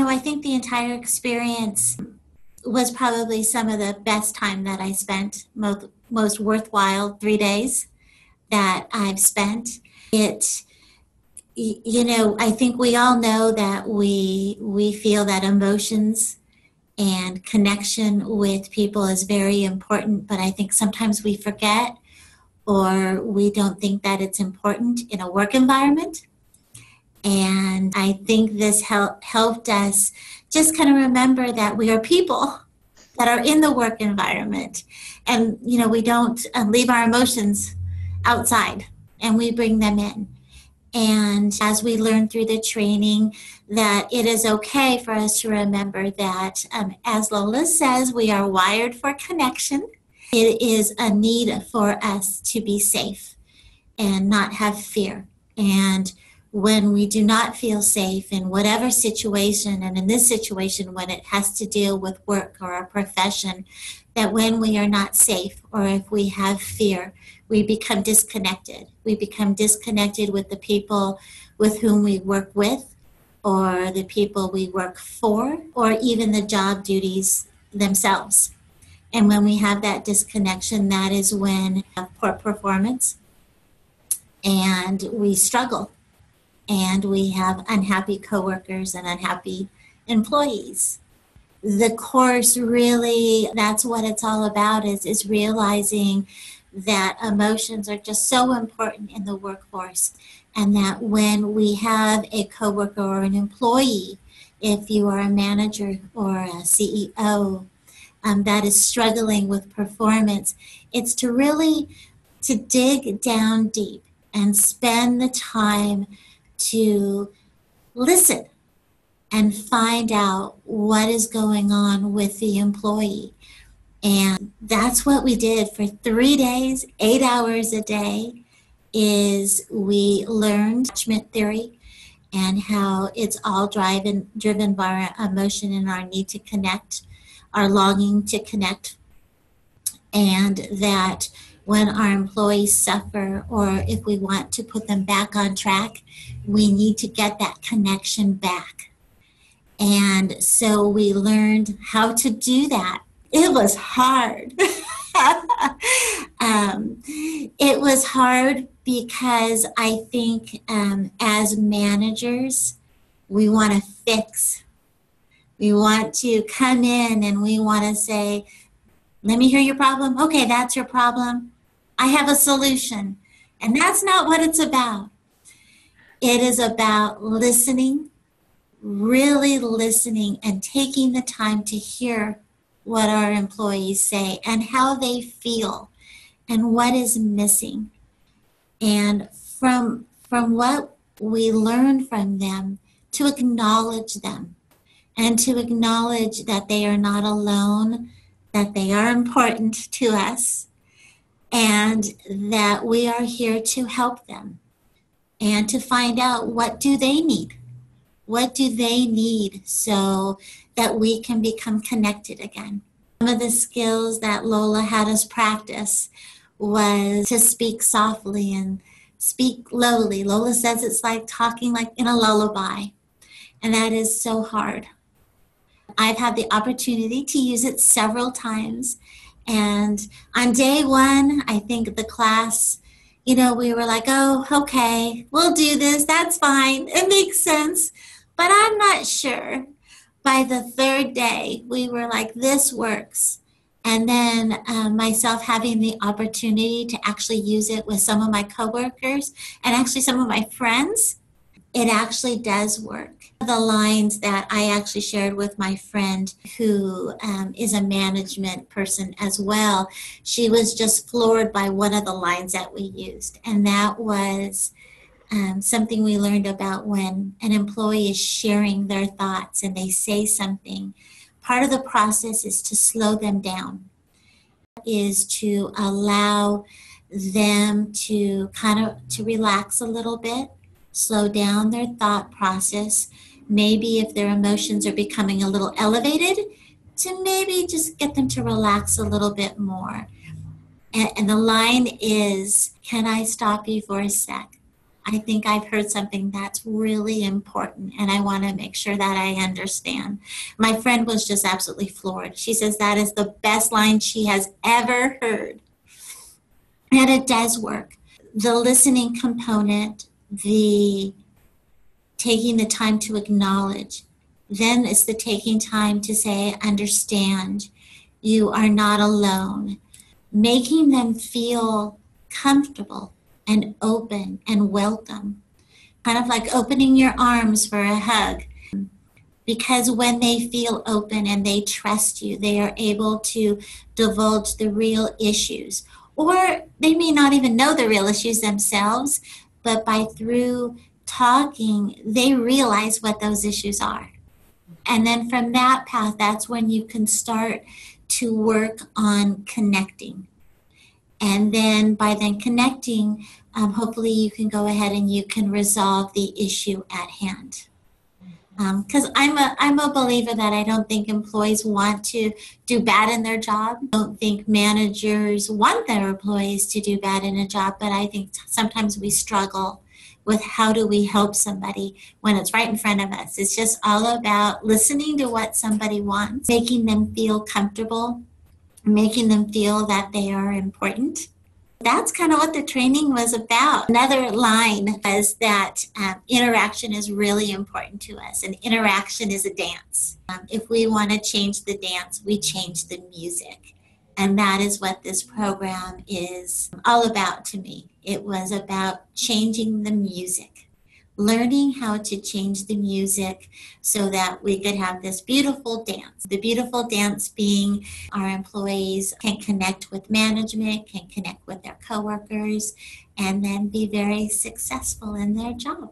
I think the entire experience was probably some of the best time that I spent, most worthwhile 3 days that I've spent. I think we all know that we feel that emotions and connection with people is very important, but I think sometimes we forget or we don't think that it's important in a work environment. And I think this helped us just kind of remember that we are people that are in the work environment. And, we don't leave our emotions outside and we bring them in. And as we learn through the training, that it is okay for us to remember that, as Lola says, we are wired for connection. It is a need for us to be safe and not have fear. And when we do not feel safe in whatever situation, and in this situation, when it has to deal with work or a profession, that when we are not safe or if we have fear, we become disconnected. We become disconnected with the people with whom we work with, or the people we work for, or even the job duties themselves. And when we have that disconnection, that is when we have poor performance and we struggle and we have unhappy coworkers and unhappy employees. The course really, that's what it's all about, is realizing that emotions are just so important in the workforce, and that when we have a coworker or an employee, if you are a manager or a CEO that is struggling with performance, it's to dig down deep and spend the time to listen and find out what is going on with the employee. And that's what we did for 3 days, 8 hours a day, is we learned attachment theory and how it's all driven by our emotion and our need to connect, our longing to connect. And that when our employees suffer, or if we want to put them back on track, we need to get that connection back. And so we learned how to do that. It was hard. It was hard because I think as managers, we want to fix. We want to come in and we want to say, let me hear your problem. Okay, that's your problem. I have a solution. And that's not what it's about. It is about listening, really listening, and taking the time to hear what our employees say and how they feel and what is missing. And from what we learn from them, to acknowledge them and to acknowledge that they are not alone, that they are important to us, and that we are here to help them and to find out what do they need. What do they need so that we can become connected again? Some of the skills that Lola had us practice was to speak softly and speak lowly. Lola says it's like talking like in a lullaby, and that is so hard. I've had the opportunity to use it several times, and on day one, I think the class, we were like, oh, okay, we'll do this, that's fine, it makes sense. But I'm not sure. By the third day, we were like, this works. And then myself having the opportunity to actually use it with some of my coworkers and actually some of my friends, it actually does work. The lines that I actually shared with my friend who is a management person as well, she was just floored by one of the lines that we used. And that was something we learned about when an employee is sharing their thoughts and they say something. Part of the process is to slow them down, is to allow them to to relax a little bit, slow down their thought process. Maybe if their emotions are becoming a little elevated, to maybe just get them to relax a little bit more. And the line is, can I stop you for a sec? I think I've heard something that's really important and I want to make sure that I understand. My friend was just absolutely floored. She says that is the best line she has ever heard. And it does work. The listening component, the taking the time to acknowledge, then it's the taking time to say, understand, you are not alone. Making them feel comfortable and open and welcome. Kind of like opening your arms for a hug. Because when they feel open and they trust you, they are able to divulge the real issues. Or they may not even know the real issues themselves, but by through talking, they realize what those issues are. And then from that path, that's when you can start to work on connecting. And then by then connecting, hopefully you can go ahead and you can resolve the issue at hand. Because I'm a believer that I don't think employees want to do bad in their job. I don't think managers want their employees to do bad in a job, but I think sometimes we struggle with how do we help somebody when it's right in front of us. It's just all about listening to what somebody wants, making them feel comfortable, making them feel that they are important. That's kind of what the training was about. Another line was that interaction is really important to us, and interaction is a dance. If we want to change the dance, we change the music. And that is what this program is all about to me. It was about changing the music, learning how to change the music so that we could have this beautiful dance. The beautiful dance being our employees can connect with management, can connect with their coworkers, and then be very successful in their job.